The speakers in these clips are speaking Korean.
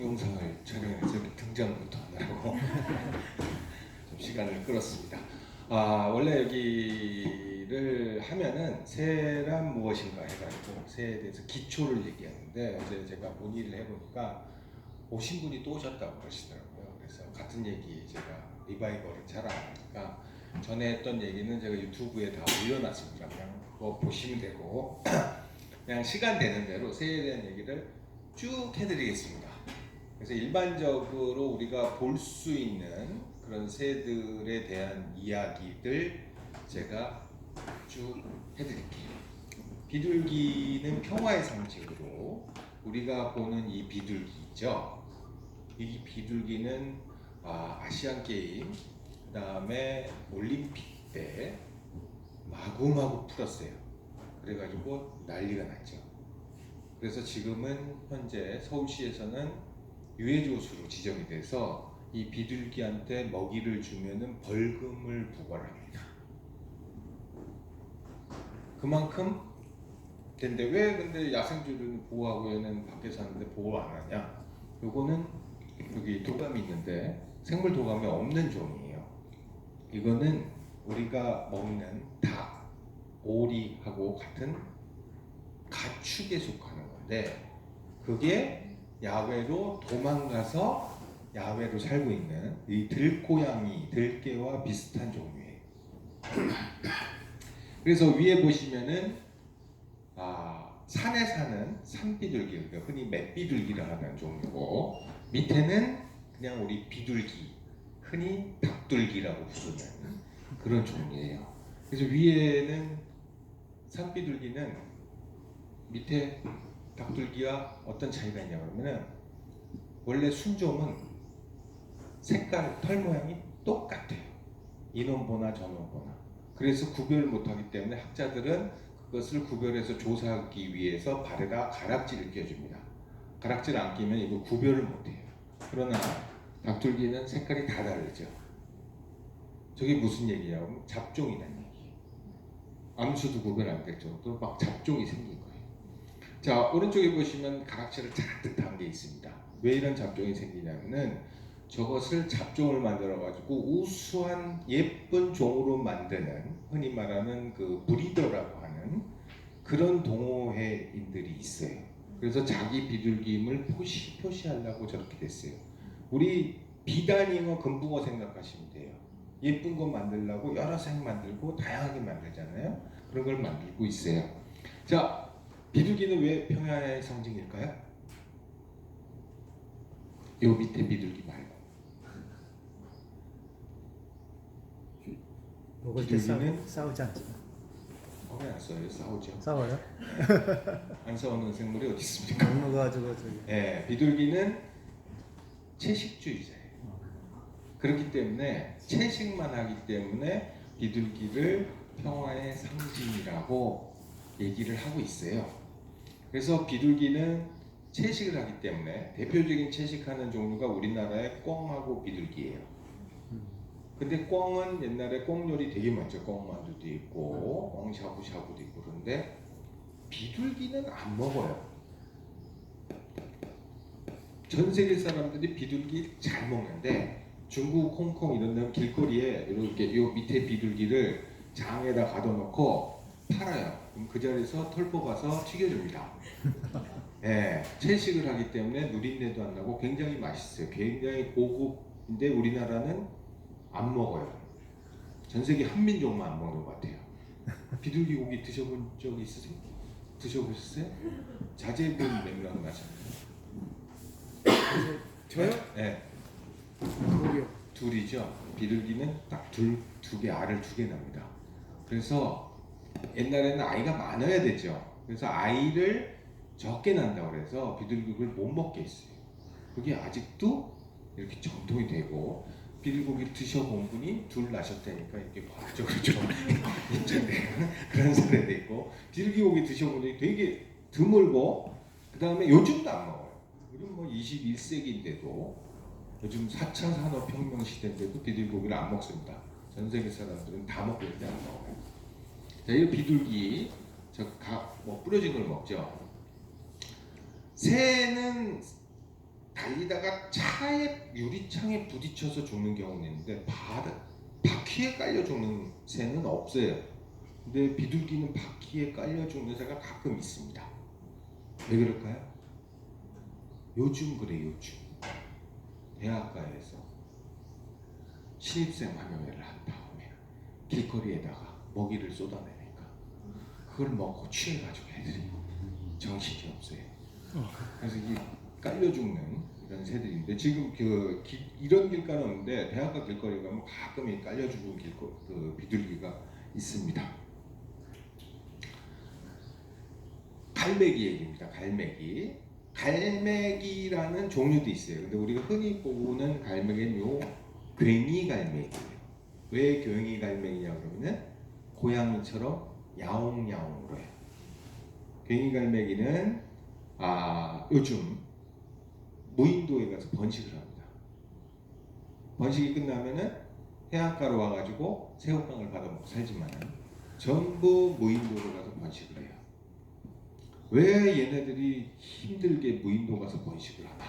동영상을 촬영해서 등장부터 하느라고 좀 시간을 끌었습니다. 원래 여기를 하면은 새란 무엇인가 해가지고 새에 대해서 기초를 얘기하는데 어제 제가 문의를 해보니까 오신 분이 또 오셨다고 그러시더라고요. 그래서 같은 얘기 제가 리바이벌을 잘 안 하니까 전에 했던 얘기는 제가 유튜브에 다 올려놨습니다. 그냥 그거 보시면 되고 그냥 시간 되는 대로 새에 대한 얘기를 쭉 해드리겠습니다. 그래서 일반적으로 우리가 볼 수 있는 그런 새들에 대한 이야기들 제가 쭉 해드릴게요. 비둘기는 평화의 상징으로 우리가 보는 이 비둘기 있죠. 이 비둘기는 아시안 게임, 그 다음에 올림픽 때 마구마구 풀었어요. 그래가지고 난리가 났죠. 그래서 지금은 현재 서울시에서는 유해조수로 지정이 돼서 이 비둘기한테 먹이를 주면은 벌금을 부과합니다. 그만큼 된데 왜 근데 야생주를 보호하고 얘는 밖에서 하는데 보호 안 하냐? 요거는 여기 도감이 있는데 생물 도감이 없는 종이에요. 이거는 우리가 먹는 닭, 오리하고 같은 가축에 속하는 건데 그게 야외로 도망가서 야외로 살고 있는 이 들고양이, 들개와 비슷한 종류예요. 그래서 위에 보시면은 산에 사는 산비둘기, 그러니까 흔히 맷비둘기라 하는 종류고 밑에는 그냥 우리 비둘기, 흔히 닭둘기라고 부르는 그런 종류예요. 그래서 위에는 산비둘기는 밑에 닭둘기와 어떤 차이가 있냐 그러면은 원래 순종은 색깔, 털 모양이 똑같아요. 인원보나 전원보나. 그래서 구별을 못하기 때문에 학자들은 그것을 구별해서 조사하기 위해서 발에다 가락지를 끼워줍니다. 가락지를 안 끼면 이거 구별을 못해요. 그러나 닭둘기는 색깔이 다 다르죠. 저게 무슨 얘기냐면 잡종이라는 얘기예요. 암수도 구별 안 될 정도로 막 잡종이 생긴 거예요. 자, 오른쪽에 보시면 가락지를 잔뜩 단 게 있습니다. 왜 이런 잡종이 생기냐면은 저것을 잡종을 만들어 가지고 우수한 예쁜 종으로 만드는 흔히 말하는 그 브리더라고 하는 그런 동호회인들이 있어요. 그래서 자기 비둘기임을 표시하려고 저렇게 됐어요. 우리 비단잉어, 금붕어 생각하시면 돼요. 예쁜 거 만들려고 여러 색 만들고 다양하게 만들잖아요. 그런 걸 만들고 있어요. 자, 비둘기는 왜 평화의 상징일까요? 요 밑에 비둘기 말고. 먹을 때 싸우지 않죠? 왜 안 싸워요? 싸우죠. 싸워요? 안 싸우는 생물이 어디 있습니까? 먹어가지고 저기. 네, 비둘기는 채식주의자예요. 그렇기 때문에 채식만 하기 때문에 비둘기를 평화의 상징이라고 얘기를 하고 있어요. 그래서 비둘기는 채식을 하기 때문에 대표적인 채식하는 종류가 우리나라의 꿩하고 비둘기예요. 근데 꿩은 옛날에 꿩 요리 되게 많죠. 꿩만두도 있고 꿩 샤브샤브도 있고 그런데 비둘기는 안 먹어요. 전 세계 사람들이 비둘기 잘 먹는데 중국, 홍콩 이런 데 길거리에 이렇게 요 밑에 비둘기를 장에다 가둬놓고 팔아요. 그럼 그 자리에서 털 뽑아서 튀겨줍니다. 네, 채식을 하기 때문에 누린내도 안 나고 굉장히 맛있어요. 굉장히 고급인데 우리나라는 안 먹어요. 전 세계 한민족만 안 먹는 것 같아요. 비둘기 고기 드셔본 적 있으세요? 드셔보셨어요? 자제분 맥락 나잖아요. 저요? 네. 둘이요. 둘이죠. 비둘기는 딱 두 개, 알을 2개 납니다. 그래서 옛날에는 아이가 많아야 되죠. 그래서 아이를 적게 난다고 그래서 비둘기를 못 먹게 했어요. 그게 아직도 이렇게 전통이 되고 비둘기를 드셔본 분이 둘 나셨다니까 이렇게 과학적으로 좀 인정되는 그런 사례도 있고 비둘기 고기 드셔본 적이 되게 드물고 그 다음에 요즘도 안 먹어요. 요즘 뭐 21세기인데도 요즘 4차 산업혁명 시대인데도 비둘기고기를 안 먹습니다. 전 세계 사람들은 다 먹고 있는데 안 먹어요. 자, 이 비둘기 뿌려진 걸 먹죠. 새는 달리다가 차에 유리창에 부딪혀서 죽는 경우는 있는데 바퀴에 깔려 죽는 새는 없어요. 근데 비둘기는 바퀴에 깔려 죽는 새가 가끔 있습니다. 왜 그럴까요? 요즘 그래 요즘 대학가에서 신입생 환영회를 한 다음에 길거리에다가 먹이를 쏟아내니까 그걸 먹고 취해가지고 애들이 정신이 없어요. 그래서 이 깔려 죽는 이런 새들인데 지금 이런 길가는 없는데 대학가 길거리 가면 가끔 이 깔려 죽는 그 비둘기가 있습니다. 갈매기 얘기입니다. 갈매기라는 종류도 있어요. 근데 우리가 흔히 보는 갈매기는 요 괭이 갈매기예요. 왜 괭이 갈매기냐 그러면은 고양이처럼 야옹야옹으로 해요. 괭이 갈매기는 요즘 무인도에 가서 번식을 합니다. 번식이 끝나면은 해안가로 와가지고 새우깡을 받아먹고 살지만은 전부 무인도로 가서 번식을 해요. 왜 얘네들이 힘들게 무인도 가서 번식을 하나?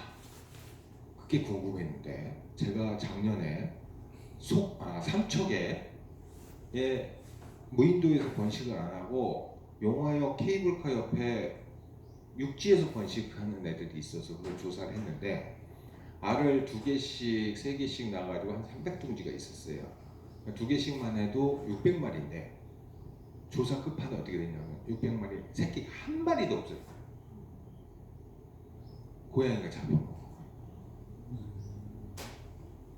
그게 궁금했는데 제가 작년에 삼척에 무인도에서 번식을 안 하고 용화역 케이블카 옆에 육지에서 번식하는 애들이 있어서 그걸 조사를 했는데 알을 2개씩 3개씩 낳아가지고 한 300둥지가 있었어요. 2개씩만 해도 600마리인데 조사 끝판에 어떻게 됐냐면 600마리 새끼 한 마리도 없어요. 고양이가 잡아먹어.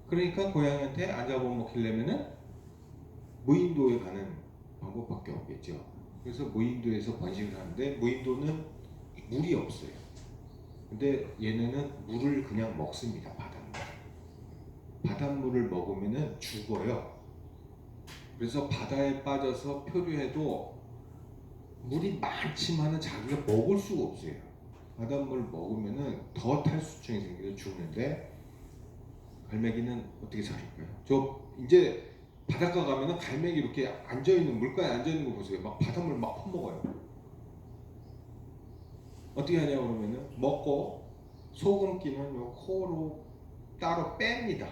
그러니까 고양이한테 안 잡아먹히려면은 무인도에 가는 방법밖에 없겠죠. 그래서 무인도에서 번식을 하는데 무인도는 물이 없어요. 근데 얘네는 물을 그냥 먹습니다. 바닷물을 먹으면은 죽어요. 그래서 바다에 빠져서 표류해도 물이 많지만은 자기가 먹을 수가 없어요. 바닷물 먹으면은 더 탈수증이 생겨서 죽는데 갈매기는 어떻게 살을까요? 저 이제 바닷가 가면은 갈매기 이렇게 앉아있는 물가에 앉아있는 거 보세요. 막 바닷물 막 퍼먹어요. 어떻게 하냐 그러면은 먹고 소금기는 요 코로 따로 뺍니다.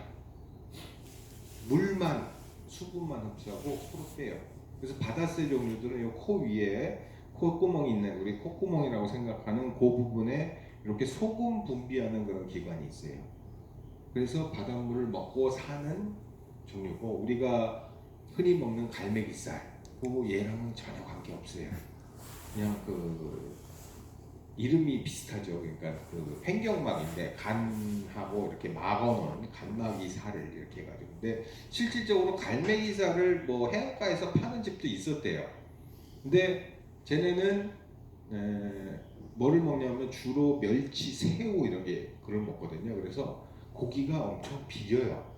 물만 수분만 흡수하고 코로 빼요. 그래서 바다새 종류들은 요 코 위에 콧구멍이 있는 우리 콧구멍이라고 생각하는 그 부분에 이렇게 소금 분비하는 그런 기관이 있어요. 그래서 바닷물을 먹고 사는 종류고 우리가 흔히 먹는 갈매기살 그 얘랑은 전혀 관계 없어요. 그냥 이름이 비슷하죠. 그러니까 횡격막인데 간하고 이렇게 막아놓은 간막이 살을 이렇게 해가지고. 근데 실질적으로 갈매기살을 뭐 해안가에서 파는 집도 있었대요. 근데 쟤네는 뭐를 먹냐면 주로 멸치, 새우 이런 게 그걸 먹거든요. 그래서 고기가 엄청 비려요.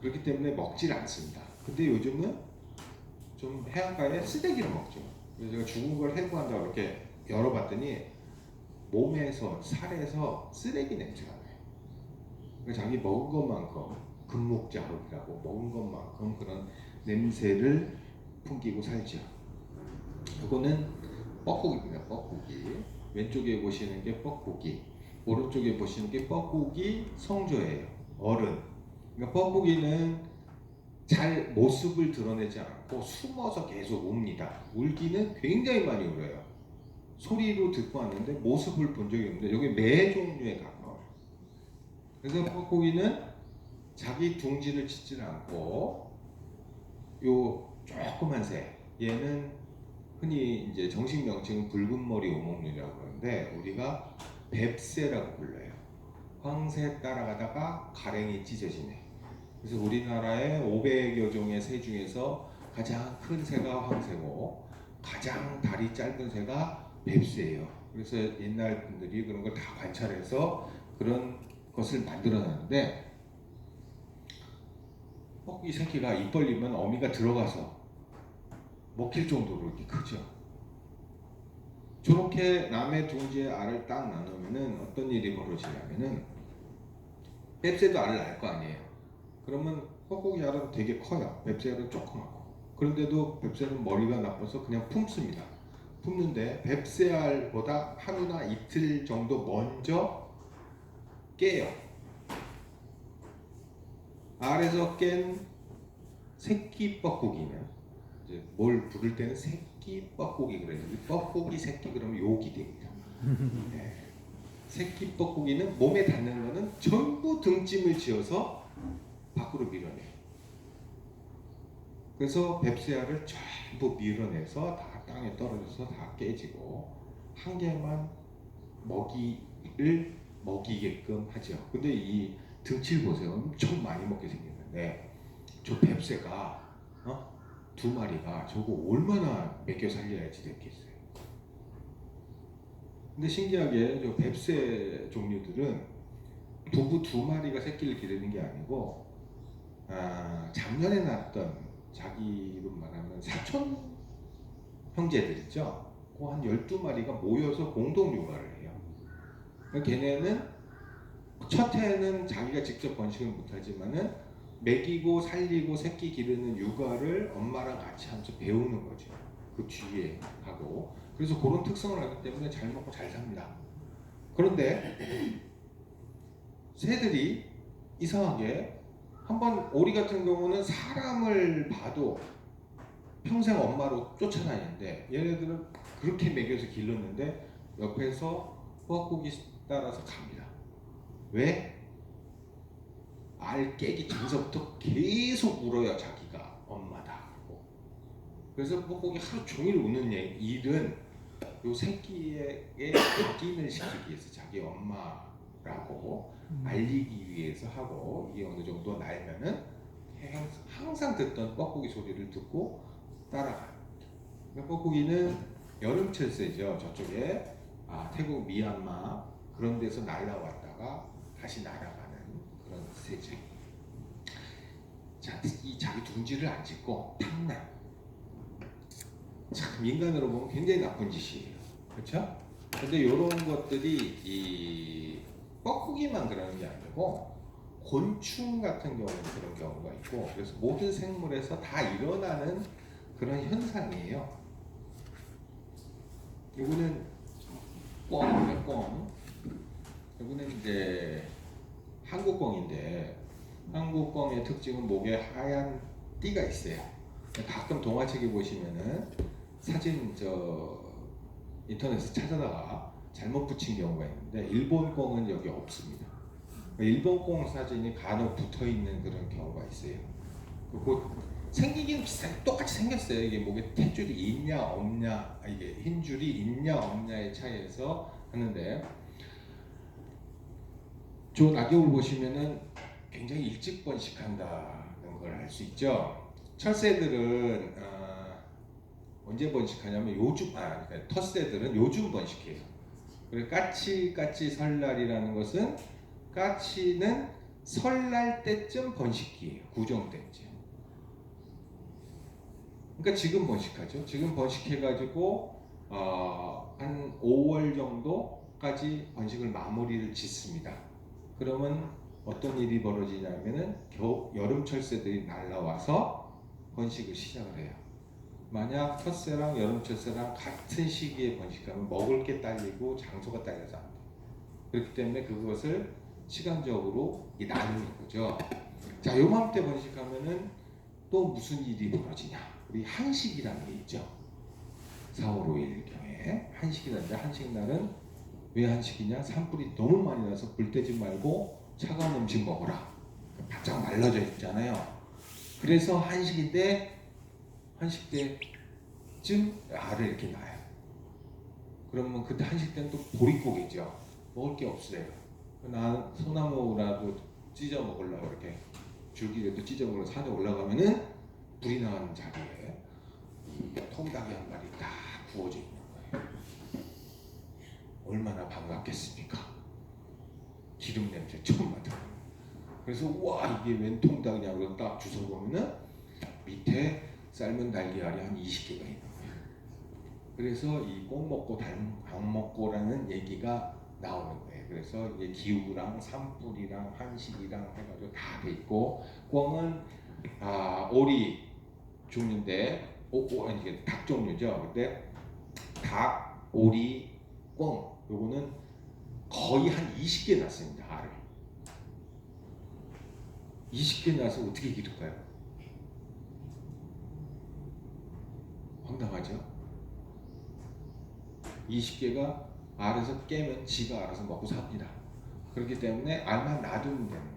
그렇기 때문에 먹질 않습니다. 근데 요즘은 좀 해안가에 쓰레기를 먹죠. 그래서 제가 죽은 걸 해부한다고 이렇게 열어봤더니 몸에서 살에서 쓰레기 냄새가 나요. 그러니까 자기 먹은 것만큼 금목자흙이라고 먹은 것만큼 그런 냄새를 풍기고 살죠. 이거는 뻐꾸기입니다. 뻐꾸기. 왼쪽에 보시는 게 뻐꾸기, 오른쪽에 보시는 게 뻐꾸기 성조예요. 어른. 그러니까 뻐꾸기는 잘 모습을 드러내지 않고 숨어서 계속 웁니다. 울기는 굉장히 많이 울어요. 소리로 듣고 왔는데 모습을 본 적이 없는데 여기 매 종류에 가까워요. 그래서 뻐꾸기는 자기 둥지를 짓지 않고 요 조그만 새 얘는 흔히 이제 정식 명칭은 붉은 머리 오목류라고 그러는데 우리가 뱁새라고 불러요. 황새 따라가다가 가랭이 찢어지네. 그래서 우리나라에 500여 종의 새 중에서 가장 큰 새가 황새고 가장 다리 짧은 새가 뱁새예요. 그래서 옛날 분들이 그런 걸 다 관찰해서 그런 것을 만들어놨는데 뻐꾸기 새끼가 입 벌리면 어미가 들어가서 먹힐 정도로 이렇게 크죠. 저렇게 남의 둥지에 알을 딱 나누면은 어떤 일이 벌어지냐면은 뱁새도 알을 낳을 거 아니에요. 그러면 뻐꾸기 알은 되게 커요. 뱁새 알은 조그맣고. 그런데도 뱁새는 머리가 나빠서 그냥 품습니다. 품는데 뱁새 알보다 하루나 이틀 정도 먼저 깨요. 알에서 깬 새끼 뻐꾸기는 이제 뭘 부를 때는 새끼 뻐꾸기 그래요. 뻐꾸기 새끼 그러면 욕이 됩니다. 네. 새끼 뻐꾸기는 몸에 닿는 거는 전부 등짐을 지어서 밖으로 밀어내요. 그래서 뱁새알을 전부 밀어내서 다 땅에 떨어져서 다 깨지고 한 개만 먹이를 먹이게끔 하죠. 근데 이 등치를 보세요. 엄청 많이 먹게 생겼는데 저 뱁새가 두 마리가 저거 얼마나 먹여 살려야지 됐겠어요. 근데 신기하게 저 뱁새 종류들은 부부 두 마리가 새끼를 기르는 게 아니고 작년에 낳았던 자기 이름 말하면 사촌 형제들 있죠. 그 한 12마리가 모여서 공동 육아를 해요. 그러니까 걔네는 첫 해는 자기가 직접 번식을 못하지만은 먹이고 살리고 새끼 기르는 육아를 엄마랑 같이 하면서 배우는 거죠. 그 뒤에 하고. 그래서 그런 특성을 알기 때문에 잘 먹고 잘 삽니다. 그런데 새들이 이상하게 한번 오리 같은 경우는 사람을 봐도 평생 엄마로 쫓아다니는데 얘네들은 그렇게 먹여서 길렀는데 옆에서 뻐꾸기 따라서 갑니다. 왜? 알 깨기 전서부터 계속 울어요. 자기가 엄마다 하고. 그래서 뻐꾸기 하루 종일 우는 일은 요 새끼에게 각인을 시키기 위해서 자기 엄마라고 알리기 위해서 하고, 이게 어느 정도 날면은 항상 듣던 뻐꾸기 소리를 듣고 따라가요. 뻐꾸기는 여름철새죠. 저쪽에 태국 미얀마 그런 데서 날라왔다가 다시 날아가는 그런 새죠. 자, 이 자기 둥지를 안 짓고 탐남. 참 인간으로 보면 굉장히 나쁜 짓이에요. 그렇죠? 근데 이런 것들이 이 뻐꾸기만 그러는 게 아니고 곤충 같은 경우는 그런 경우가 있고, 그래서 모든 생물에서 다 일어나는 그런 현상이에요. 이거는 꿩이에요, 꿩. 이거는 이제 한국꿩인데 한국꿩의 특징은 목에 하얀 띠가 있어요. 가끔 동화책에 보시면은 사진 인터넷에 찾아다가 잘못 붙인 경우가 있는데 일본 꿩은 여기 없습니다. 일본 꿩 사진이 간혹 붙어 있는 그런 경우가 있어요. 그리고 생기기는 비슷하게 똑같이 생겼어요. 이게 목에 탯줄이 있냐 없냐, 이게 흰 줄이 있냐 없냐의 차이에서 하는데, 저 낙엽을 보시면은 굉장히 일찍 번식한다는 걸 알 수 있죠. 철새들은 언제 번식하냐면 요즘 그러니까 텃새들은 요즘 번식해요. 그리고 까치 설날이라는 것은 까치는 설날 때쯤 번식기예요. 구정 때쯤. 그러니까 지금 번식하죠. 지금 번식해가지고 한 5월 정도까지 번식을 마무리를 짓습니다. 그러면 어떤 일이 벌어지냐면은 여름철 새들이 날라와서 번식을 시작을 해요. 만약 텃새랑 여름철 새랑 같은 시기에 번식하면 먹을 게 딸리고 장소가 딸려서 안 돼요. 그렇기 때문에 그것을 시간적으로 나누는 거죠. 자, 요맘때 번식하면은 또 무슨 일이 벌어지냐? 우리 한식이라는 게 있죠. 4월 5일경에 한식이라는데, 한식날은 왜 한식이냐? 산불이 너무 많이 나서 불 떼지 말고 차가운 음식 먹어라. 바짝 말라져 있잖아요. 그래서 한식인데 한식 때쯤 알을 이렇게 낳아요. 그러면 그때 한식 때는 또 보릿고기죠. 먹을 게 없어요. 나 소나무라도 찢어 먹으려고 이렇게 줄기라도 찢어 먹으러 산에 올라가면은 불이 나는 자리에 이 통닭이 한 마리 딱 구워져 있는 거예요. 얼마나 반갑겠습니까? 기름 냄새 처음 맡아요. 그래서 우와, 이게 웬 통닭이냐고 딱 주워 보면은 밑에 삶은 달걀이 한 20개가 있는 거예요. 그래서 이 꼭 먹고 닭 먹고라는 얘기가 나오는 거예요. 그래서 이게 기우랑 산불이랑 한식이랑 해가지고 다 돼 있고, 꿩은 오리 종류인데 이게 닭 종류죠. 근데 닭, 오리, 꿩 요거는 거의 한 20개 낳습니다. 알을. 20개 낳아서 어떻게 기를까요? 황당하죠? 20개가 알아서 깨면 지가 알아서 먹고 삽니다. 그렇기 때문에 알만 놔두면 되는 거예요.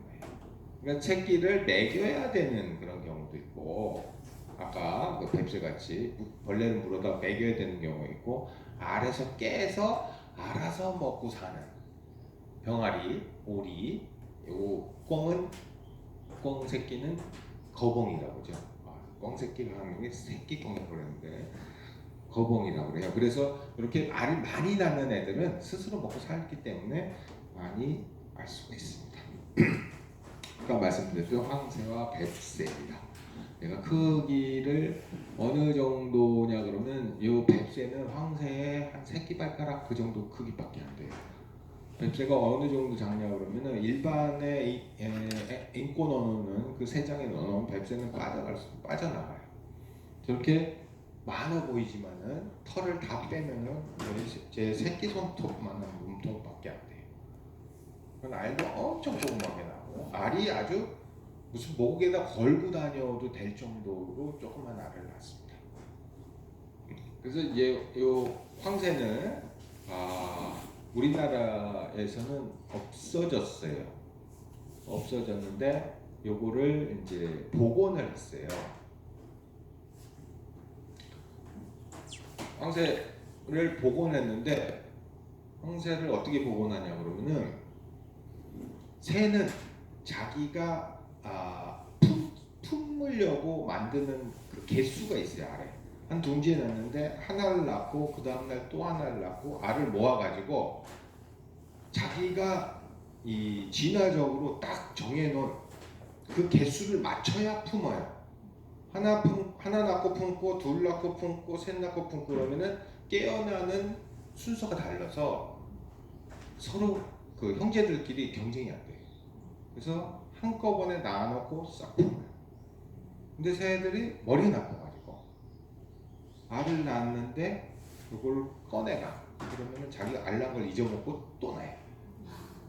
그러니까 새끼를 먹여야 되는 그런 경우도 있고, 아까 그 뱁새같이 벌레를 물어다 먹여야 되는 경우가 있고, 알에서 깨서 알아서 먹고 사는 병아리, 오리, 요 꿩 새끼는 거봉이라고 그러죠. 꿩 새끼가 하는 게 새끼 꿩이라고 그러는데 거봉이라고 그래요. 그래서 이렇게 알을 많이 낳는 애들은 스스로 먹고 살기 때문에 많이 알 수가 있습니다. 아까 말씀드렸던 황새와 뱁새입니다. 내가 크기를 어느 정도냐 그러면 이 뱁새는 황새의 한 새끼발가락 그 정도 크기밖에 안 돼요. 뱁새가 어느 정도 작냐 그러면은 일반의 인고 넣어놓는 그 세 장에 넣어놓은 뱁새는 빠져나가요. 저렇게 많아 보이지만은 털을 다 빼면은 제 새끼 손톱만한 몸통밖에 안 돼요. 그건 알도 엄청 조그맣게 나고 알이 아주 무슨 목에다 걸고 다녀도 될 정도로 조그만 알을 낳습니다. 그래서 요 황새는 우리나라에서는 없어졌어요. 없어졌는데 요거를 이제 복원을 했어요. 황새를 복원했는데 황새를 어떻게 복원하냐 그러면은 새는 자기가 품으려고 만드는 그 개수가 있어요. 알에 한 둥지에 낳는데 하나를 낳고 그 다음날 또 하나를 낳고 알을 모아가지고 자기가 이 진화적으로 딱 정해놓은 그 개수를 맞춰야 품어요. 하나 낳고 품고 둘 낳고 품고 셋 낳고 품고 그러면은 깨어나는 순서가 달라서 서로 그 형제들끼리 경쟁이 안 돼요. 그래서 한꺼번에 낳아놓고 싹 품어요. 근데 새들이 머리 나빠가지고 알을 낳았는데 그걸 꺼내가 그러면은 자기가 알 낳은 걸 잊어먹고 또 낳아요.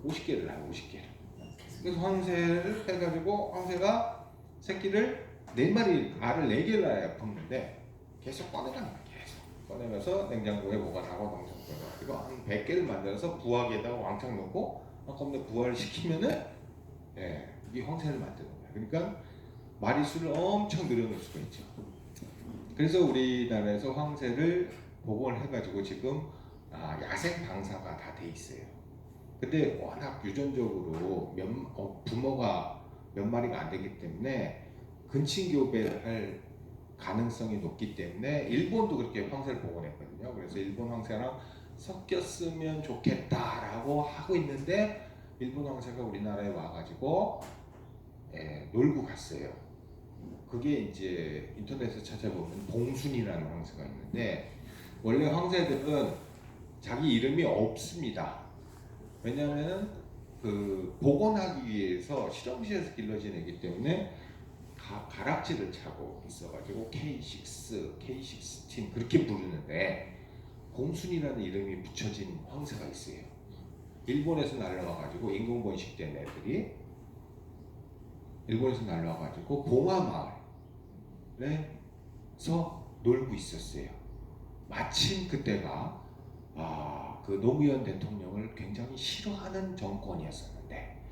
50개를 낳아요. 50개를. 그래서 황새를 해가지고 황새가 새끼를 4마리 알을 4개를 낳아야 품는데 계속 꺼내가는 거예요. 계속 꺼내면서 냉장고에 보관하고 냉장고에 가지고 한 100개를 만들어서 부화기에다가 왕창 넣고 한꺼번에 부화를 시키면은 이 황새를 만드는 거예요. 그러니까 마리수를 엄청 늘어놓을 수가 있죠. 그래서 우리나라에서 황새를 복원해가지고 지금 야생 방사가 다 돼 있어요. 근데 워낙 유전적으로 부모가 몇 마리가 안 되기 때문에 근친교배할 가능성이 높기 때문에 일본도 그렇게 황새를 복원했거든요. 그래서 일본 황새랑 섞였으면 좋겠다라고 하고 있는데 일본 황새가 우리나라에 와가지고 놀고 갔어요. 그게 이제 인터넷에서 찾아보면 봉순이라는 황새가 있는데 원래 황새들은 자기 이름이 없습니다. 왜냐하면 그 복원하기 위해서 실험실에서 길러진 애기 때문에 가락지를 차고 있어가지고 K6, K16 그렇게 부르는데 봉순이라는 이름이 붙여진 황새가 있어요. 일본에서 날라와가지고 인공번식된 애들이 일본에서 날라와가지고 봉화마을에서 놀고 있었어요. 마침 그때가 그 노무현 대통령을 굉장히 싫어하는 정권이었었는데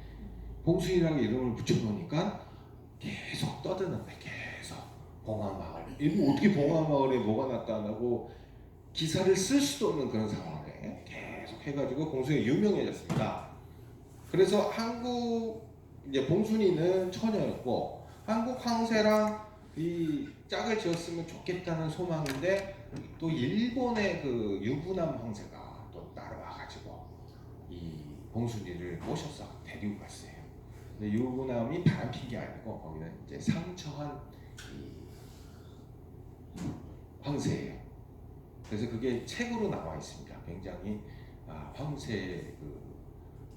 봉순이라고 이름을 붙여놓으니까 계속 떠드는 거예요. 계속 봉화마을. 이거 어떻게 봉화마을에 뭐가 나타나고 기사를 쓸 수도 없는 그런 상황에 계속 해가지고 봉순이가 유명해졌습니다. 그래서 한국 이제 봉순이는 처녀였고 한국 황새랑 이 짝을 지었으면 좋겠다는 소망인데 또 일본의 그 유부남 황새가 또 따라와가지고 이 봉순이를 모셔서 데리고 갔어요. 근데 유부남이 바람핀 게 아니고 거기는 이제 상처한 이 황새예요. 그래서 그게 책으로 나와 있습니다. 굉장히 황새 그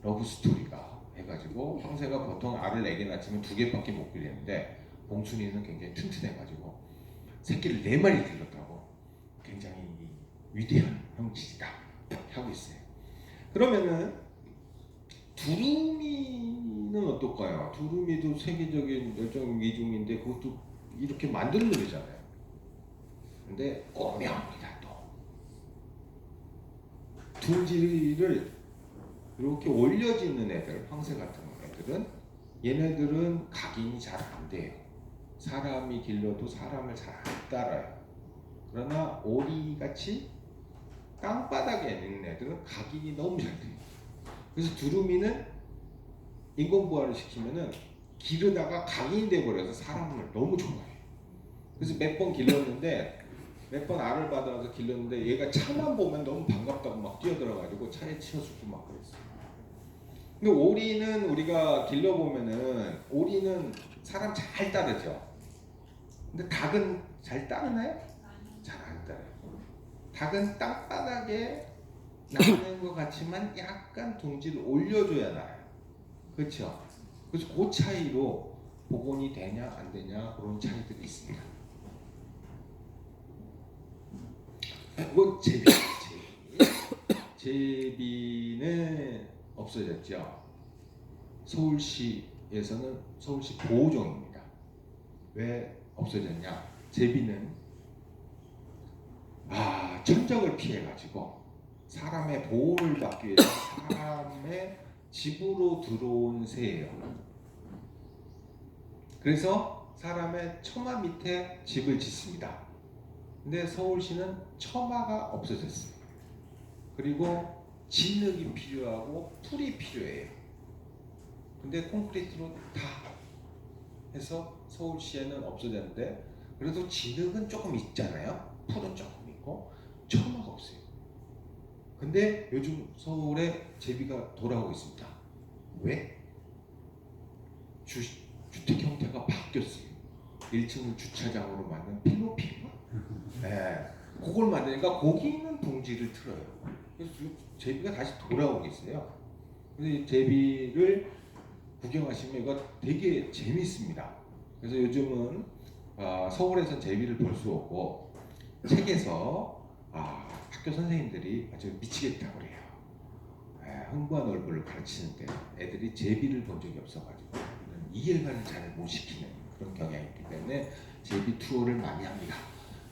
러브 스토리가 해가지고 황새가 보통 알을 4개 낳지만 2개밖에 못 길리는데 봉순이는 굉장히 튼튼해가지고 새끼를 4마리 길렀다고 굉장히 위대한 형질이다 하고 있어요. 그러면은 두루미는 두루미는 어떨까요? 두루미도 세계적인 멸종 위종인데 그것도 이렇게 만드는 놈이잖아요. 근데 오묘합니다 또. 둥지를 이렇게 올려짓는 애들, 황새 같은 애들은 얘네들은 각인이 잘 안 돼요. 사람이 길러도 사람을 잘 안 따라요. 그러나 오리같이 땅바닥에 있는 애들은 각인이 너무 잘 돼요. 그래서 두루미는 인공부화를 시키면은 기르다가 각인돼 버려서 사람을 너무 좋아해요. 그래서 몇 번 길렀는데 몇 번 알을 받아서 길렀는데 얘가 차만 보면 너무 반갑다고 막 뛰어들어가지고 차에 치여죽고 막 그랬어요. 근데 오리는 우리가 길러보면은 오리는 사람 잘 따르죠. 근데 닭은 잘 따르나요? 잘 안 따라요. 닭은 땅바닥에 나는 것 같지만 약간 둥지를 올려줘야 나요. 그렇죠? 그래서 그 차이로 복원이 되냐 안 되냐 그런 차이들이 있습니다. 그건 제비는 없어졌죠. 서울시에서는 서울시 보호종입니다. 왜 없어졌냐? 제비는 천적을 피해가지고 사람의 보호를 받기 위해서 사람의 집으로 들어온 새예요. 그래서 사람의 처마 밑에 집을 짓습니다. 근데 서울시는 처마가 없어졌어요. 그리고 진흙이 필요하고 풀이 필요해요. 근데 콘크리트로 다 해서 서울시에는 없어졌는데 그래도 진흙은 조금 있잖아요. 풀은 조금 있고 처마가 없어요. 근데 요즘 서울에 제비가 돌아오고 있습니다. 왜? 주택 형태가 바뀌었어요. 1층을 주차장으로 만든 필로피인가? 네. 그걸 만드니까 거기 있는 둥지를 틀어요. 그래서 제비가 다시 돌아오고 있어요. 그래서 이 제비를 구경하시면 이거 되게 재밌습니다. 그래서 요즘은 서울에선 제비를 볼 수 없고 책에서 학교 선생님들이 아주 미치겠다고 그래요. 흥부와 놀부를 가르치는데 애들이 제비를 본 적이 없어가지고 이해를 잘 못 시키는 그런 경향이 있기 때문에 제비 투어를 많이 합니다.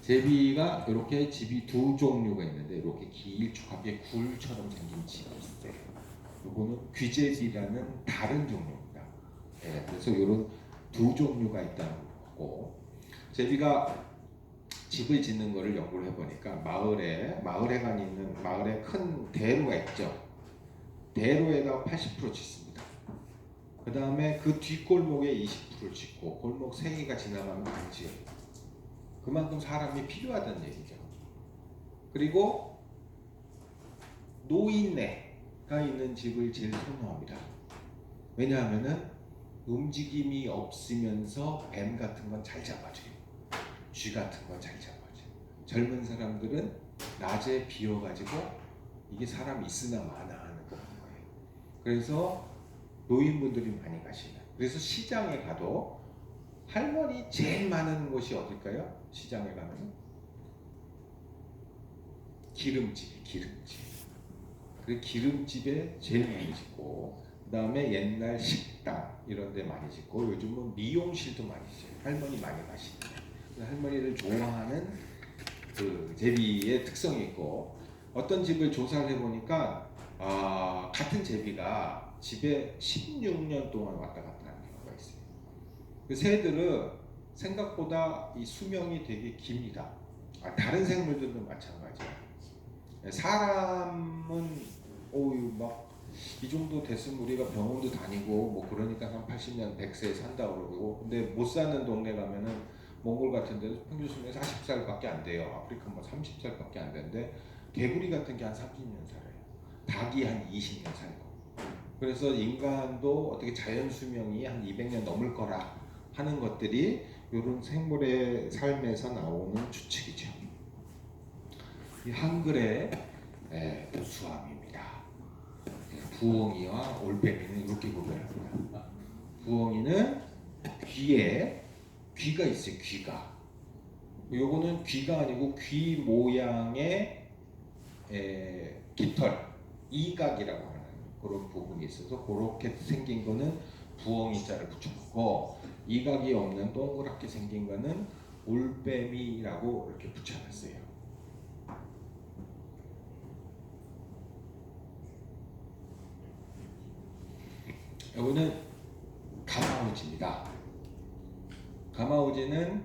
제비가 이렇게 집이 두 종류가 있는데 이렇게 길쭉하게 굴처럼 생긴 집이 있어요. 이거는 귀제비라는 다른 종류입니다. 그래서 이런 두 종류가 있다는 거고 제비가 집을 짓는 거를 연구를 해보니까 마을에가 있는 마을에 큰 대로가 있죠. 대로에다 80% 짓습니다. 그 다음에 그 뒷골목에 20%를 짓고 골목 3개가 지나가면 안 지어요. 그만큼 사람이 필요하다는 얘기죠. 그리고 노인네가 있는 집을 제일 선호합니다. 왜냐하면은 움직임이 없으면서 뱀 같은 건 잘 잡아줘요. 쥐 같은 건 잘 잡아줘요. 젊은 사람들은 낮에 비워가지고 이게 사람 있으나 마나 하는 그런 거예요. 그래서 노인분들이 많이 가시는. 그래서 시장에 가도 할머니 제일 많은 곳이 어딜까요? 시장에 가면 기름집. 그 기름집에 제일 많이 짓고, 그 다음에 옛날 식당 이런 데 많이 짓고, 요즘은 미용실도 많이 짓어요. 할머니 많이 가시는. 할머니를 좋아하는 그 제비의 특성이 있고, 어떤 집을 조사를 해보니까 같은 제비가 집에 16년 동안 왔다 갔다 하는 경우가 있어요. 그 새들은 생각보다 이 수명이 되게 깁니다. 다른 생물들도 마찬가지예요. 사람은 막 이 정도 됐으면 우리가 병원도 다니고 뭐 그러니까 한 80년 100세 산다 그러고, 근데 못 사는 동네 가면은 몽골 같은 데도 평균 수명이 40살밖에 안 돼요. 아프리카 뭐 30살밖에 안 되는데 개구리 같은 게 한 30년 살아요. 닭이 한 20년 살고. 그래서 인간도 어떻게 자연 수명이 한 200년 넘을 거라 하는 것들이 이런 생물의 삶에서 나오는 추측이죠. 이 한글의 부수함입니다. 부엉이와 올빼미는 이렇게 구별합니다. 부엉이는 귀에 귀가 있어요. 귀가. 요거는 귀가 아니고 귀 모양의 깃털, 이각이라고 하는 그런 부분이 있어서 그렇게 생긴 거는 부엉이 자를 붙여놓고 이각이 없는 동그랗게 생긴 거는 올빼미라고 이렇게 붙여놨어요. 이거는 가마우지입니다. 가마우지는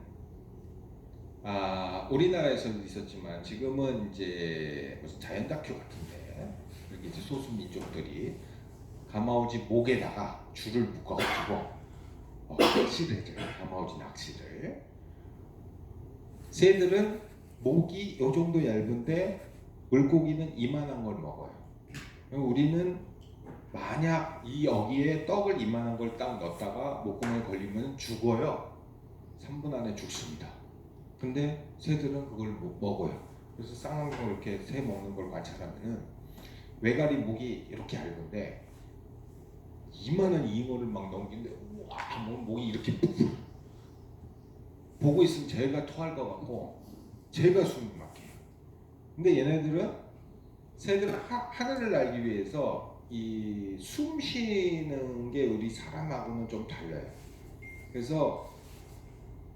우리나라에서도 있었지만 지금은 이제 무슨 자연 다큐 같은데 이렇게 이제 소수 민족들이 가마우지 목에다가 줄을 묶어가지고 낚시를 해줘요. 가마우지 낚시를. 새들은 목이 이 정도 얇은데 물고기는 이만한 걸 먹어요. 우리는 만약 이 여기에 떡을 이만한 걸 딱 넣었다가 목구멍에 걸리면 죽어요. 3분 안에 죽습니다. 근데 새들은 그걸 못 먹어요. 그래서 쌍꺼풀 이렇게 새 먹는 걸 관찰하면은 외가리 목이 이렇게 얇은데 이만한 잉어를 막 넘기는데 와, 목이 이렇게 보고 있으면 제가 토할 것 같고 제가 숨이 막혀요. 근데 얘네들은 새들은 하늘을 날기 위해서 이 숨 쉬는 게 우리 사람하고는 좀 달라요. 그래서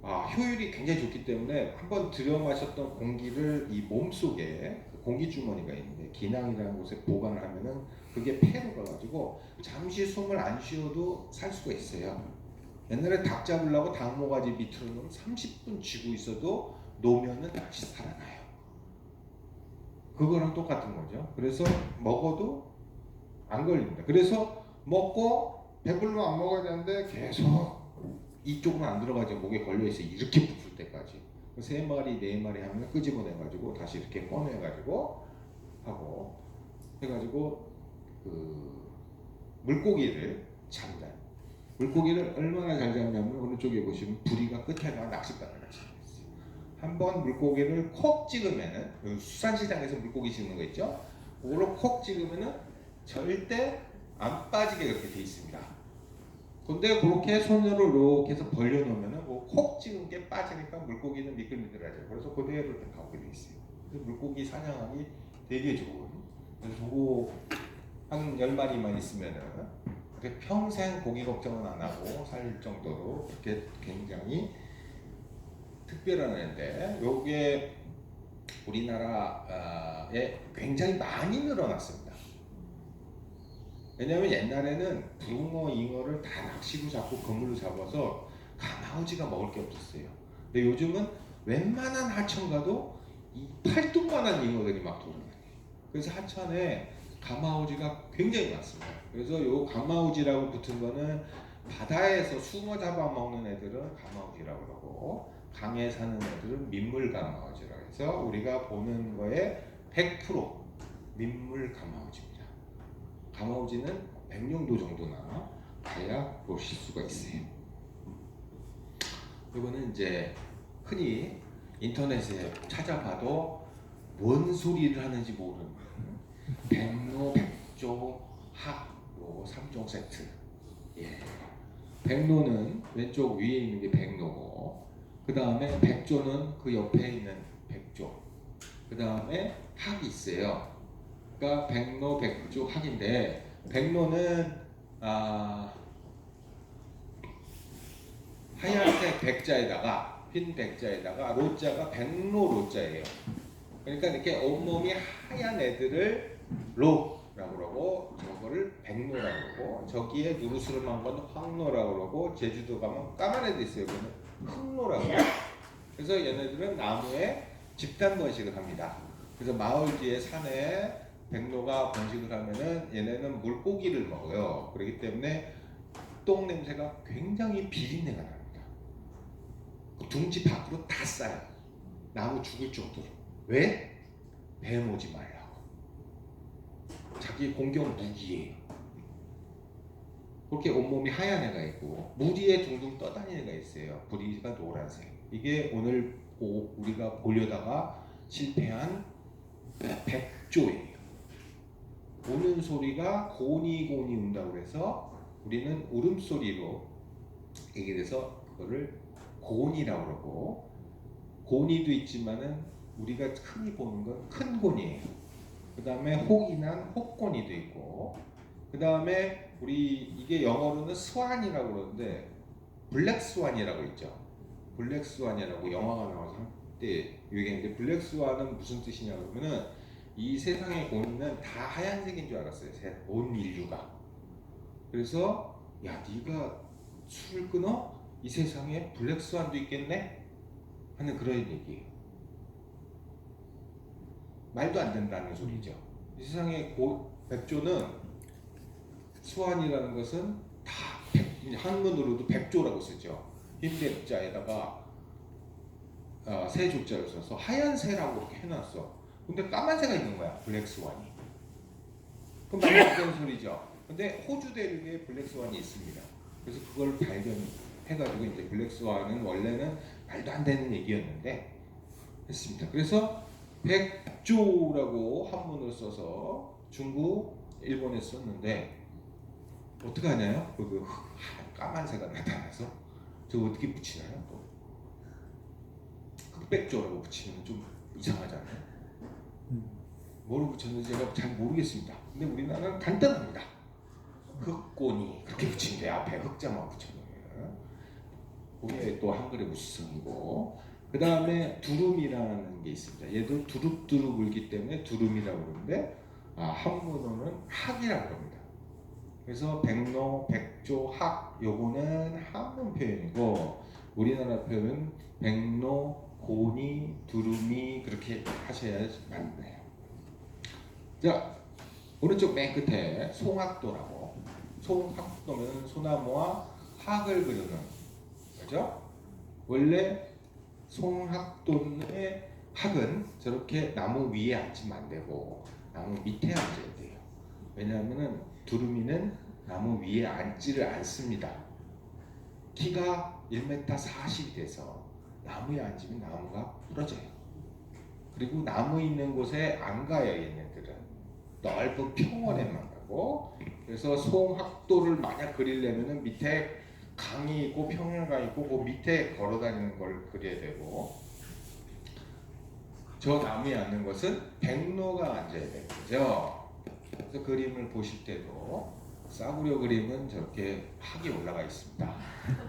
효율이 굉장히 좋기 때문에 한번 들여 마셨던 공기를 이 몸속에 공기 주머니가 있는데 기낭이라는 곳에 보관을 하면은 그게 폐로 가가지고 잠시 숨을 안 쉬어도 살 수가 있어요. 옛날에 닭 잡으려고 닭 모가지 밑으로 놓으면 30분 쥐고 있어도 놓으면은 다시 살아나요. 그거랑 똑같은 거죠. 그래서 먹어도 안 걸립니다. 그래서 먹고 배불러 안 먹어야 되는데 계속 이쪽은 안 들어가죠. 목에 걸려있어요. 이렇게 붙을 때까지. 3마리, 4마리 하면 끄집어내가지고 다시 이렇게 꺼내가지고 하고 해가지고 그 물고기를 잡는다. 물고기를 얼마나 잘 잡냐면 오른쪽에 보시면 부리가 끝에가 낚싯바늘 낚시가 있어요. 한번 물고기를 콕 찍으면은 수산시장에서 물고기 찍는 거 있죠? 그걸로 콕 찍으면은 절대 안 빠지게 그렇게 돼 있습니다. 근데 그렇게 손으로 이렇게 해서 벌려놓으면은 콕 찍은 게 빠지니까 물고기는 미끌미끌하죠. 그래서 그대로 이렇게 가오게 돼 있어요. 그래서 물고기 사냥하기 되게 좋은. 그래서 저거 한 10마리만 있으면은 평생 고기 걱정은 안 하고 살 정도로 그렇게 굉장히 특별한 애인데 요게 우리나라에 굉장히 많이 늘어났습니다. 왜냐하면 옛날에는 붕어, 잉어를 다 낚시로 잡고 그물로 잡아서 가마우지가 먹을 게 없었어요. 근데 요즘은 웬만한 하천 가도 이 팔뚝만한 잉어들이 막 돌아다녀요. 그래서 하천에 가마우지가 굉장히 많습니다. 그래서 요 가마우지라고 붙은 거는 바다에서 숭어 잡아먹는 애들은 가마우지라고 그러고 강에 사는 애들은 민물 가마우지라고 해서 우리가 보는 거에 100% 민물 가마우지입니다. 가마우지는 100년도 정도나 가야 보실 수가 있어요. 이거는 이제 흔히 인터넷에 찾아봐도 뭔 소리를 하는지 모르는 백로, 백조, 학, 요 3종 세트. 예. 백로는 왼쪽 위에 있는 게 백로고, 그 다음에 백조는 그 옆에 있는 백조, 그 다음에 학이 있어요. 그러니까 백로, 백조, 학인데 백로는 하얀색 백자에다가 흰 백자에다가 로자가 백로 로자예요. 그러니까 이렇게 온몸이 하얀 애들을 로라고 그러고 저거를 백로라고 그러고 저기에 누르스름한 건 황로라고 그러고 제주도 가면 까만 애도 있어요. 그거는 흑로라고 그래요. 그래서 얘네들은 나무에 집단 번식을 합니다. 그래서 마을 뒤에 산에 백로가 번식을 하면은 얘네는 물고기를 먹어요. 그렇기 때문에 똥 냄새가 굉장히 비린내가 납니다. 둥지 밖으로 다 싸요. 나무 죽을 정도로. 왜? 뱀 오지 말라고. 자기 공격 무기예요. 그렇게 온몸이 하얀 애가 있고 무리에 둥둥 떠다니는 애가 있어요. 부리가 노란색. 이게 오늘 우리가 보려다가 실패한 백조예요. 우는 소리가 고니고니 운다고 해서 우리는 울음소리로 얘기해서 그거를 고니라고 그러고 고니도 있지만은 우리가 흔히 보는 건 큰 고니예요. 그 다음에 혹이 난 혹고니도 있고 그 다음에 우리 이게 영어로는 스완이라고 그러는데 블랙 스완이라고 있죠. 블랙 스완이라고 영화가 나와서 한때 유행했는데 블랙 스완은 무슨 뜻이냐 그러면은 이 세상의 고니는 다 하얀색인 줄 알았어요. 온 인류가. 그래서 야 네가 술을 끊어? 이 세상에 블랙 스완도 있겠네? 하는 그런 얘기예요. 말도 안 된다는 소리죠. 이 세상의 백조는 수완이라는 것은 다 한문으로도 백조라고 쓰죠. 흰백자에다가 새 조자를 써서 하얀 새라고 이렇게 해놨어. 근데 까만 새가 있는 거야. 블랙 스완이. 그럼 말도 안 되는 소리죠. 근데 호주 대륙에 블랙 스완이 있습니다. 그래서 그걸 발견해가지고 이제 블랙 스완은 원래는 말도 안 되는 얘기였는데 했습니다. 그래서 백조라고 한문을 써서 중국, 일본에 썼는데 어떻게 하냐요? 그 까만 새가 나타나서 저거 어떻게 붙이나요? 또 흑백조라고 붙이면 좀 이상하잖아요. 뭐로 붙였는지 제가 잘 모르겠습니다. 근데 우리나라는 간단합니다. 흑꼬니 그렇게 붙이는데 앞에 흑자만 붙여놓으면 그게 또 한글의 우수성이고, 그 다음에 두rum이라는 게 있습니다. 얘도 두릅두릅 울기 때문에 두rum이라고 그러는데 한문어는 학이라고 합니다. 그래서 백로, 백조, 학 요거는 한문 표현이고 우리나라 표현은 백로, 고니, 두rum이 그렇게 하셔야 맞네요. 자, 오른쪽 맨 끝에 송학도라고. 송학도는 소나무와 학을 그리는 거죠. 원래 송학도의 학은 저렇게 나무 위에 앉으면 안 되고 나무 밑에 앉아야 돼요. 왜냐하면은 두루미는 나무 위에 앉지를 않습니다. 키가 1m 40이 돼서 나무에 앉으면 나무가 부러져요. 그리고 나무 있는 곳에 안 가요. 얘네들은 넓은 평원에만 가고. 그래서 송학도를 만약 그리려면은 밑에 강이 있고 평야가 있고 그 밑에 걸어 다니는 걸 그려야 되고, 저 나무에 앉는 것은 백로가 앉아야 되죠. 그래서 그림을 보실 때도 싸구려 그림은 저렇게 학이 올라가 있습니다.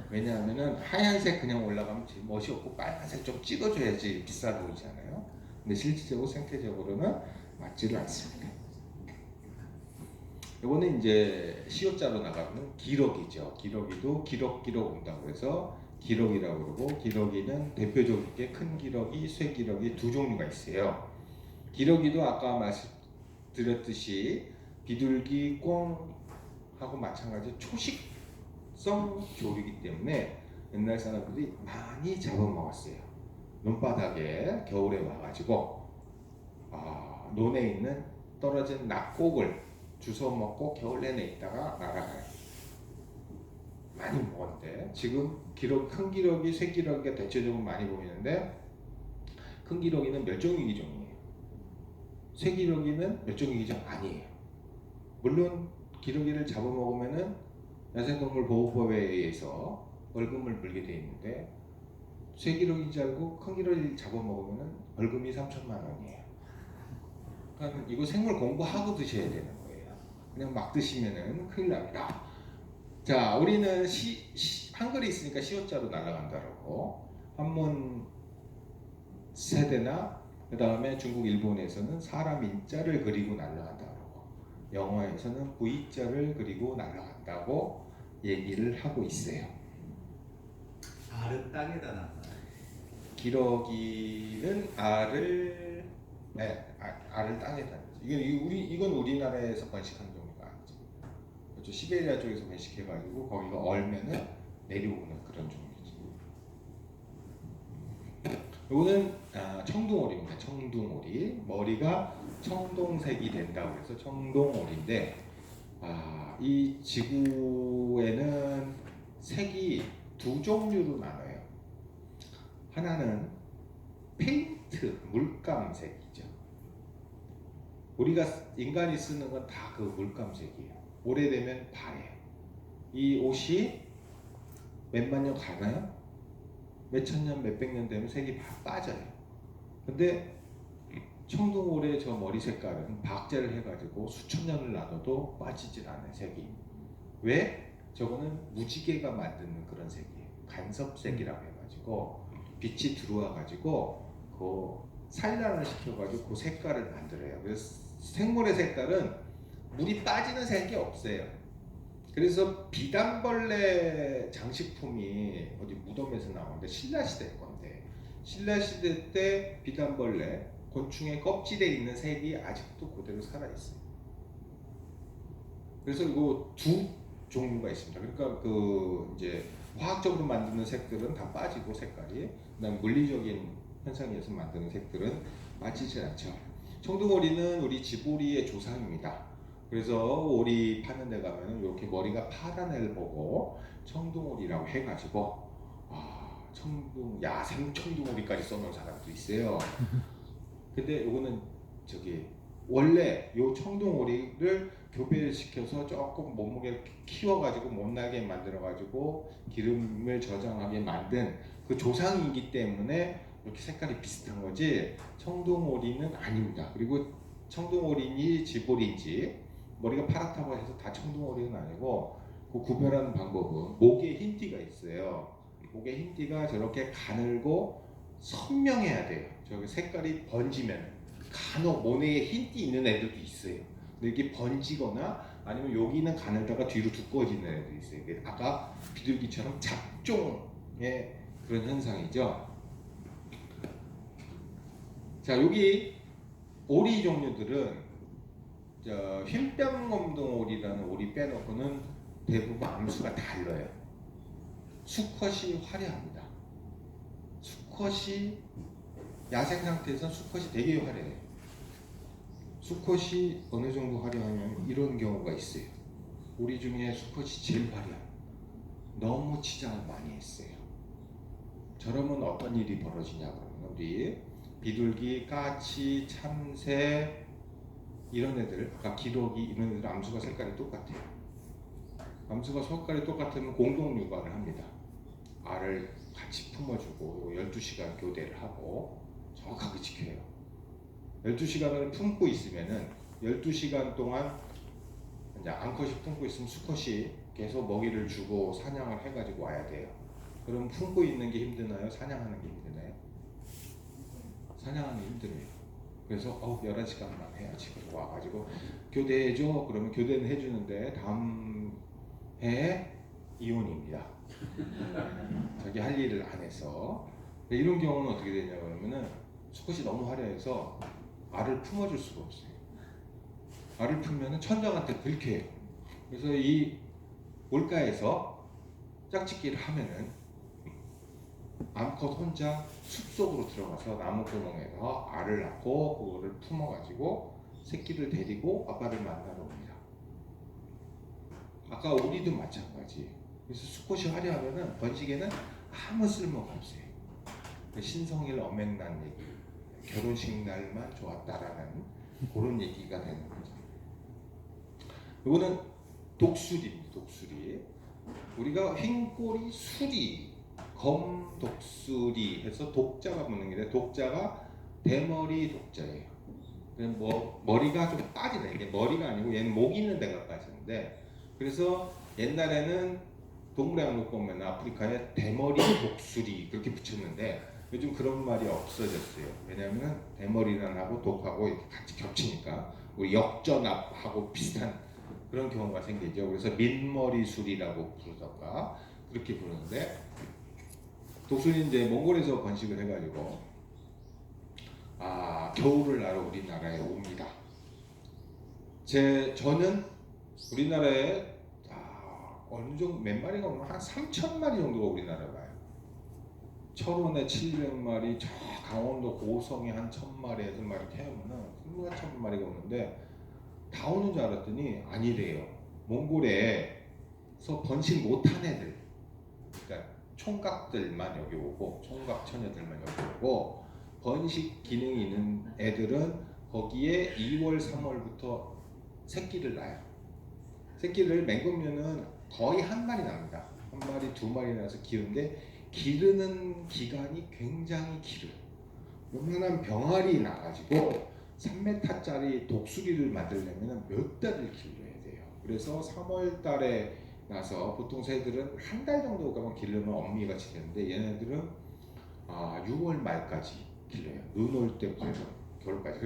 왜냐하면은 하얀색 그냥 올라가면 멋이 없고 빨간색 좀 찍어줘야지 비싸 보이잖아요. 근데 실질적으로 생태적으로는 맞지를 않습니다. 이거는 이제 시옷자로 나가는 기러기죠. 기러기도 기럭기럭 온다고 해서 기러기라고 그러고, 기러기는 대표적인 큰 기러기, 쇠기러기 두 종류가 있어요. 기러기도 아까 말씀드렸듯이 비둘기, 꽁하고 마찬가지 초식성 조류이기 때문에 옛날 사람들이 많이 잡아먹었어요. 논바닥에 겨울에 와가지고 논에 있는 떨어진 낙곡을 주워 먹고 겨울 내내 있다가 날아가요. 많이 먹었는데 지금 큰 기러기, 쇠기러기가 대체적으로 많이 보이는데 큰 기러기는 멸종위기종이에요. 쇠기러기는 멸종위기종 아니에요. 물론 기러기를 잡아먹으면은 야생동물보호법에 의해서 벌금을 물게 돼 있는데 쇠기러기인 줄 알고 큰 기러기를 잡아먹으면은 벌금이 3천만 원이에요. 그러니까 이거 생물 공부하고 드셔야 되는 거예요. 그냥 막 드시면은 큰일 납니다. 자, 우리는 한글이 있으니까 시옷자로 날아간다라고. 한문 세대나 그 다음에 중국, 일본에서는 사람 인자를 그리고 날아간다고, 영어에서는 V자를 그리고 날아간다고 얘기를 하고 있어요. 알은 땅에다 놨나요? 기러기는 알을 땅에다. 이건 우리나라에서 번식한 종류가 아니죠. 그렇죠. 시베리아 쪽에서 번식해가지고 거기가 얼면은 내려오는 그런 종류지. 이거는 청둥오리입니다. 청둥오리. 머리가 청동색이 된다고 해서 청동오리인데, 이 지구에는 색이 두 종류로 나눠요. 하나는 페인트, 물감색이죠. 우리가 인간이 쓰는 건 다 그 물감색이에요. 오래되면 바래요. 이 옷이 몇만 년 가나요? 몇천 년, 몇백 년 되면 색이 다 빠져요. 근데 청둥오리의 저 머리 색깔은 박제를 해가지고 수천 년을 놔둬도 빠지질 않아요, 색이. 왜? 저거는 무지개가 만드는 그런 색이에요. 간섭색이라고 해가지고 빛이 들어와가지고 그 산란을 시켜가지고 그 색깔을 만들어요. 그래서 생물의 색깔은 물이 빠지는 색이 없어요. 그래서 비단벌레 장식품이 어디 무덤에서 나오는데 신라시대 건데, 신라시대 때 비단벌레 곤충의 껍질에 있는 색이 아직도 그대로 살아있어요. 그래서 이거 두 종류가 있습니다. 그러니까 그 이제 화학적으로 만드는 색들은 다 빠지고 색깔이, 그다음 물리적인 현상에 의해서 만드는 색들은 빠지지 않죠. 청둥오리는 우리 집오리의 조상입니다. 그래서 오리 파는 데 가면 이렇게 머리가 파란 애를 보고 청둥오리라고 해가지고 야생 청둥오리까지 써놓은 사람도 있어요. 근데 이거는 저기 원래 요 청둥오리를 교배를 시켜서 조금 몸무게를 키워가지고 못나게 만들어가지고 기름을 저장하게 만든 그 조상이기 때문에 이렇게 색깔이 비슷한 거지 청둥오리는 아닙니다. 그리고 청둥오리인지 집오리인지 머리가 파랗다고 해서 다 청둥오리는 아니고 그 구별하는 방법은 목에 흰띠가 있어요. 목에 흰띠가 저렇게 가늘고 선명해야 돼요. 저기 색깔이 번지면 간혹 모내에 흰띠 있는 애들도 있어요. 근데 이게 번지거나 아니면 여기는 가늘다가 뒤로 두꺼워지는 애들이 있어요. 이게 아까 비둘기처럼 잡종의 그런 현상이죠. 자, 여기 오리 종류들은 흰뺨검둥오리라는 오리 빼놓고는 대부분 암수가 달라요. 수컷이 화려합니다. 수컷이 야생 상태에서 수컷이 되게 화려해요. 수컷이 어느 정도 화려하면 이런 경우가 있어요. 오리 중에 수컷이 제일 화려해요. 너무 치장을 많이 했어요. 저러면 어떤 일이 벌어지냐 그러면 우리 비둘기, 까치, 참새 이런 애들, 아까 기러기 이런 애들 암수가 색깔이 똑같아요. 암수가 색깔이 똑같으면 공동 육아를 합니다. 알을 같이 품어주고 12시간 교대를 하고 정확하게 지켜요. 12시간을 품고 있으면은 12시간 동안 이제 암컷이 품고 있으면 수컷이 계속 먹이를 주고 사냥을 해가지고 와야 돼요. 그럼 품고 있는 게 힘드나요? 사냥하는 게 힘드나요? 사냥하는 게 힘들어요. 그래서 11시간만 해야지. 그리고 와가지고 교대해줘. 그러면 교대는 해주는데 다음 해에 이혼입니다. 자기 할 일을 안 해서. 이런 경우는 어떻게 되냐 그러면은 수컷이 너무 화려해서 알을 품어줄 수가 없어요. 알을 품면은 천장한테 긁혀요. 그래서 이 올가에서 짝짓기를 하면은 암컷 혼자 숲속으로 들어가서 나무구멍에서 알을 낳고 그거를 품어가지고 새끼를 데리고 아빠를 만나러 옵니다. 아까 오리도 마찬가지. 그래서 수컷이 화려하면은 번식에는 아무 쓸모가 없어요. 신성일 어맹난 얘기, 결혼식 날만 좋았다라는 그런 얘기가 되는 거죠. 이거는 독수리입니다. 독수리. 우리가 흰꼬리 수리, 검독수리 해서 독자가 붙는 게 독자가 대머리 독자예요. 뭐 머리가 좀 빠지네. 이게 머리가 아니고 얘는 목 있는 데가 빠지는데, 그래서 옛날에는 동물의 왕국 보면 아프리카에 대머리 독수리 그렇게 붙였는데 요즘 그런 말이 없어졌어요. 왜냐하면 대머리란 하고 독하고 이렇게 같이 겹치니까 우리 역전압하고 비슷한 그런 경우가 생기죠. 그래서 민머리술이라고 부르던가 그렇게 부르는데, 독수리는 이제 몽골에서 번식을 해가지고 겨울을 나러 우리나라에 옵니다. 저는 우리나라에 어느 정도 몇 마리가 오면 한 3,000마리 정도가 우리나라에 와요. 철원에 700마리, 저 강원도 고성에 한 1,000마리, 8마리 태우면은 1,000마리가 오는데 다 오는 줄 알았더니 아니래요. 몽골에서 번식 못한 애들, 그러니까 총각들만 여기 오고, 총각 처녀들만 여기 오고, 번식 기능이 있는 애들은 거기에 2월, 3월부터 새끼를 낳아요. 새끼를 맹금류는 거의 한 마리 납니다. 한 마리, 두 마리 나서 기르는데 기르는 기간이 굉장히 길어요. 요만한 병아리 나가지고 3m짜리 독수리를 만들려면 몇 달을 길러야 돼요. 그래서 3월 달에 나서 보통 새들은 한 달 정도 가면 기르면 엄미같이 되는데 얘네들은 6월 말까지 길러요. 눈 올 때부터 겨울까지.